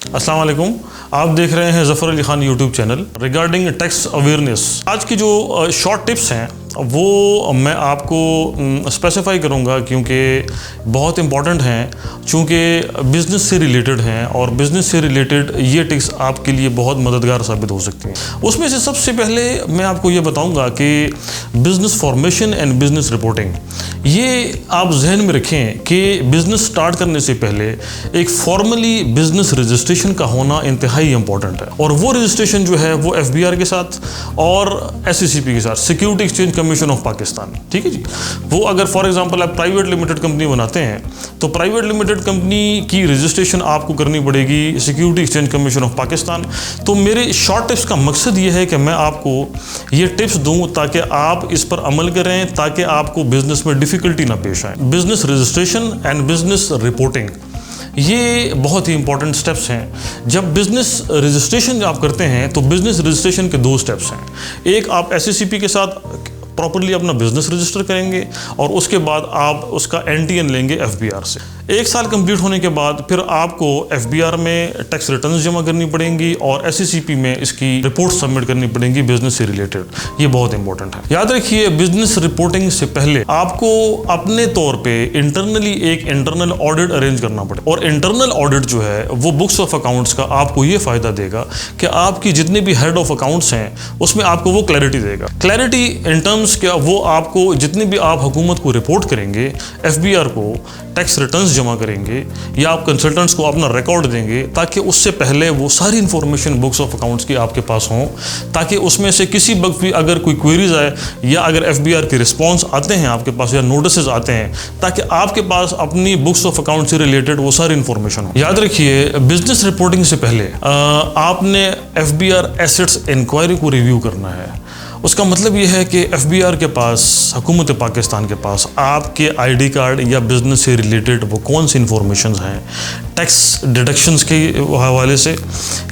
अस्सलाम वालेकुम। आप देख रहे हैं Zafar Ali Khan YouTube channel regarding tax awareness. आज की जो शॉर्ट टिप्स हैं वो मैं आपको स्पेसिफाई करूंगा क्योंकि बहुत इंपॉर्टेंट हैं, चूँकि बिज़नेस से रिलेटेड हैं और बिज़नेस से रिलेटेड ये टिप्स आपके लिए बहुत मददगार साबित हो सकती हैं। उसमें से सबसे पहले मैं आपको ये बताऊंगा कि business formation and business reporting, ये आप जहन में रखें कि बिज़नेस स्टार्ट करने से पहले एक फॉर्मली बिज़नेस रजिस्ट्रेशन का होना इंतहाई इंपॉर्टेंट है। और वो रजिस्ट्रेशन जो है वो FBR के साथ और SECP के साथ, security exchange commission of Pakistan, ठीक है जी। वो अगर फॉर एग्जांपल आप प्राइवेट लिमिटेड कंपनी बनाते हैं तो प्राइवेट लिमिटेड कंपनी की रजिस्ट्रेशन आपको करनी पड़ेगी security exchange commission of Pakistan. तो मेरे शॉर्ट टिप्स का मकसद ये है कि मैं आपको ये टिप्स दूं ताकि आप इस पर अमल करें, ताकि आपको बिजनेस में डिफिकल्टी ना पेश आए। Business registration and business reporting, ये बहुत ही इंपॉर्टेंट स्टेप्स हैं। जब बिज़नेस रजिस्ट्रेशन आप करते हैं तो बिज़नेस रजिस्ट्रेशन के 2 स्टेप्स हैं। एक, आप SECP के साथ प्रॉपर्ली अपना बिज़नेस रजिस्टर करेंगे और उसके बाद आप उसका NTN लेंगे FBR से। 1 साल कंप्लीट होने के बाद फिर आपको FBR में टैक्स रिटर्न्स जमा करनी पड़ेंगी और SECP में इसकी रिपोर्ट सबमिट करनी पड़ेंगी बिजनेस से रिलेटेड। ये बहुत इंपॉर्टेंट है। याद रखिए, बिजनेस रिपोर्टिंग से पहले आपको अपने तौर पे इंटरनली एक इंटरनल ऑडिट अरेंज करना पड़ेगा। और इंटरनल ऑडिट जो है वो बुक्स ऑफ अकाउंट्स का आपको ये फ़ायदा देगा कि आपकी जितने भी हेड ऑफ अकाउंट्स हैं उसमें आपको वो क्लैरिटी देगा। क्लैरिटी इन टर्म्स क्या, वो आपको जितनी भी आप हुकूमत को रिपोर्ट करेंगे, FBR को टैक्स रिटर्न्स जमा करेंगे या आप कंसल्टेंट्स को अपना रिकॉर्ड देंगे, ताकि उससे पहले वो सारी इंफॉर्मेशन बुक्स ऑफ अकाउंट्स की आपके पास हों, ताकि उसमें से किसी वक्त भी अगर कोई क्वेरीज आए या अगर FBR के रिस्पॉन्स आते हैं आपके पास या नोटिस आते हैं, ताकि आपके पास अपनी बुक्स ऑफ अकाउंट से रिलेटेड वो सारी इंफॉर्मेशन हो। याद रखिए, बिजनेस रिपोर्टिंग से पहले आपने FBR एसेट्स इंक्वायरी को रिव्यू करना है। उसका मतलब ये है कि FBR के पास, हुकूमत पाकिस्तान के पास आपके ID कार्ड या बिज़नेस से रिलेटेड वो कौन सी इंफॉर्मेशन हैं, टैक्स डिडक्शंस के हवाले से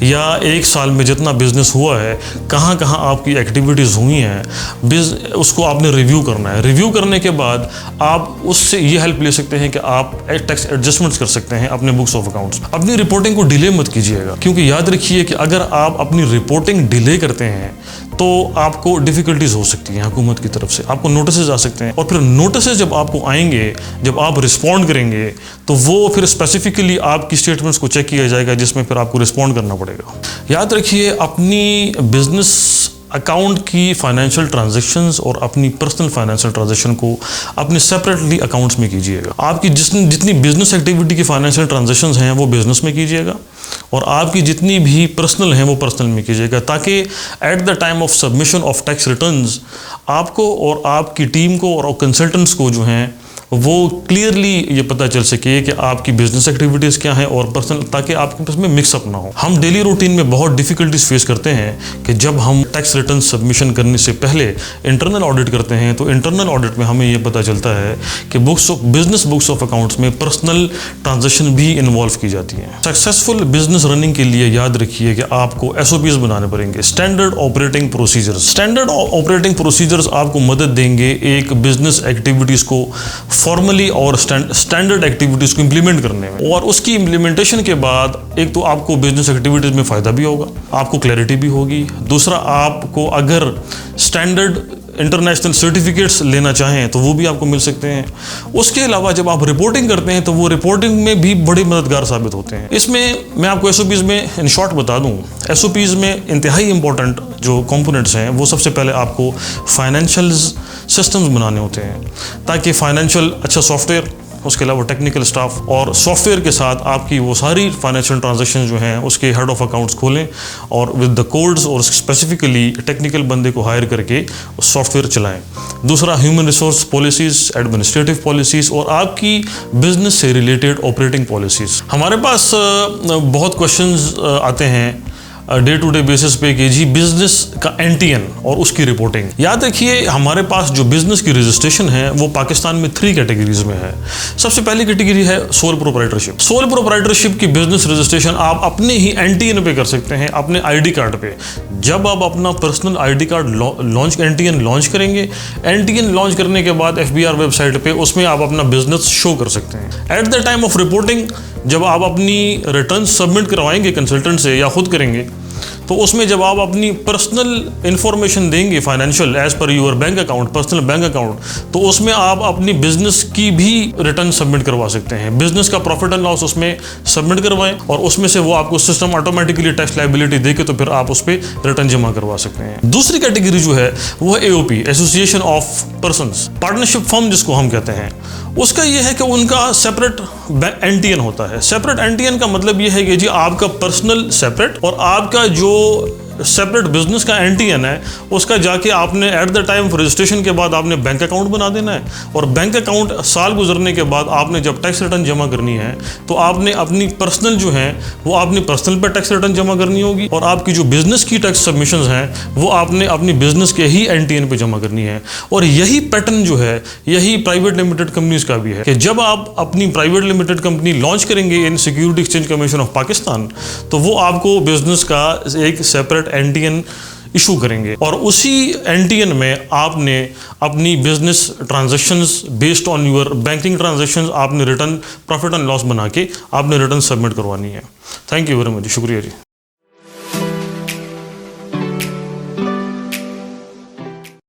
या 1 साल में जितना बिज़नेस हुआ है, कहाँ कहाँ आपकी एक्टिविटीज़ हुई हैं, उसको आपने रिव्यू करना है। रिव्यू करने के बाद आप उससे ये हेल्प ले सकते हैं कि आप टैक्स एडजस्टमेंट्स कर सकते हैं अपने बुक्स ऑफ अकाउंट्स। अपनी रिपोर्टिंग को डिले मत कीजिएगा, क्योंकि याद रखिए कि अगर आप अपनी रिपोर्टिंग डिले करते हैं तो आपको डिफ़िकल्टीज़ हो सकती हैं। हुकूमत की तरफ से आपको नोटिस आ सकते हैं और फिर नोटिस जब आपको आएंगे, जब आप रिस्पॉन्ड करेंगे तो वो फिर स्पेसिफिकली आपकी स्टेटमेंट्स को चेक किया जाएगा, जिसमें फिर आपको रिस्पॉन्ड करना पड़ेगा। याद रखिए, अपनी बिजनेस अकाउंट की फाइनेंशियल ट्रांजैक्शंस और अपनी पर्सनल फाइनेंशियल ट्रांजैक्शन को अपने सेपरेटली अकाउंट्स में कीजिएगा। आपकी जितनी बिजनेस एक्टिविटी की फाइनेंशियल ट्रांजैक्शंस हैं वो बिजनेस में कीजिएगा और आपकी जितनी भी पर्सनल हैं वो पर्सनल में कीजिएगा, ताकि at the time of submission of tax returns आपको और आपकी टीम को और कंसल्टेंट्स को जो हैं वो क्लियरली ये पता चल सके कि आपकी बिजनेस एक्टिविटीज़ क्या हैं और पर्सनल, ताकि आपके पास में मिक्सअप ना हो। हम डेली रूटीन में बहुत डिफ़िकल्टीज फेस करते हैं कि जब हम टैक्स रिटर्न सबमिशन करने से पहले इंटरनल ऑडिट करते हैं तो इंटरनल ऑडिट में हमें ये पता चलता है कि बिजनेस बुक्स ऑफ अकाउंट्स में पर्सनल ट्रांजेक्शन भी इन्वॉल्व की जाती हैं। सक्सेसफुल बिजनेस रनिंग के लिए याद रखिए कि आपको SOPs बनाने पड़ेंगे, standard operating procedures. Standard operating procedures आपको मदद देंगे एक बिजनेस एक्टिविटीज़ को फॉर्मली और स्टैंडर्ड एक्टिविटीज़ को इम्प्लीमेंट करने में। और उसकी इम्प्लीमेंटेशन के बाद एक तो आपको बिजनेस एक्टिविटीज़ में फ़ायदा भी होगा, आपको क्लैरिटी भी होगी। दूसरा, आपको अगर स्टैंडर्ड इंटरनेशनल सर्टिफिकेट्स लेना चाहें तो वो भी आपको मिल सकते हैं। उसके अलावा जब आप रिपोर्टिंग करते हैं तो वो रिपोर्टिंग में भी बड़े मददगार साबित होते हैं। इसमें मैं आपको SOPs में इन शॉर्ट बता दूं, SOPs में इंतहाई इंपॉर्टेंट जो कंपोनेंट्स हैं वो सबसे पहले आपको फाइनेंशियल सिस्टम्स बनाने होते हैं, ताकि फाइनेंशियल अच्छा सॉफ्टवेयर, उसके अलावा टेक्निकल स्टाफ और सॉफ्टवेयर के साथ आपकी वो सारी फाइनेंशियल ट्रांजैक्शन जो हैं उसके हेड ऑफ अकाउंट्स खोलें और विद द कोड्स और स्पेसिफिकली टेक्निकल बंदे को हायर करके सॉफ्टवेयर चलाएं। दूसरा, human resource policies, administrative policies और आपकी बिजनेस से रिलेटेड ऑपरेटिंग पॉलिसीज़। हमारे पास बहुत क्वेश्चंस आते हैं डे टू डे बेसिस पे कि जी बिजनेस का एनटीएन और उसकी रिपोर्टिंग। याद रखिए हमारे पास जो बिजनेस की रजिस्ट्रेशन है वो पाकिस्तान में 3 कैटेगरीज में है। सबसे पहली कैटेगरी है सोल प्रोप्राइटरशिप। सोल प्रोप्राइटरशिप की बिजनेस रजिस्ट्रेशन आप अपने ही एनटीएन पे कर सकते हैं, अपने आईडी कार्ड पे। जब आप अपना personal ID card launch NTN launch करेंगे, एनटीएन लॉन्च करने के बाद एफबीआर वेबसाइट पे उसमें आप अपना बिजनेस शो कर सकते हैं। At the time of reporting जब आप अपनी रिटर्न सबमिट करवाएंगे कंसल्टेंट से या खुद करेंगे, तो उसमें जब आप अपनी पर्सनल इंफॉर्मेशन देंगे financial as per your bank account, personal bank account, तो उसमें आप अपनी बिजनेस की भी रिटर्न सबमिट करवा सकते हैं। बिजनेस का प्रॉफिट एंड लॉस उसमें सबमिट करवाएं और उसमें से वो आपको सिस्टम ऑटोमेटिकली टैक्स लायबिलिटी देके तो फिर आप उस पर रिटर्न जमा करवा सकते हैं। दूसरी कैटेगरी जो है वो है AOP, association of persons, partnership firm जिसको हम कहते हैं। उसका ये है कि उनका सेपरेट एनटीएन होता है। सेपरेट एनटीएन का मतलब ये है कि जी आपका पर्सनल सेपरेट और आपका जो सेपरेट बिजनेस का एनटीएन है उसका जाके आपने at the time of registration के बाद आपने बैंक अकाउंट बना देना है। और बैंक अकाउंट साल गुजरने के बाद आपने जब टैक्स रिटर्न जमा करनी है तो आपने अपनी पर्सनल जो है वो आपने पर्सनल पे टैक्स रिटर्न जमा करनी होगी और आपकी जो बिजनेस की टैक्स सबमिशंस हैं वो आपने अपनी बिजनेस के ही एनटीएन पे जमा करनी है। और यही पैटर्न जो है यही प्राइवेट लिमिटेड कंपनीज का भी है कि जब आप अपनी प्राइवेट लिमिटेड कंपनी लॉन्च करेंगे इन security exchange commission of Pakistan, तो वो आपको बिजनेस का एक सेपरेट एनटीएन इशू करेंगे और उसी एनटीएन में आपने अपनी business transactions based on your banking transactions आपने रिटर्न प्रॉफिट एंड लॉस बना के आपने रिटर्न सबमिट करवानी है। थैंक यू वेरी मच, शुक्रिया जी।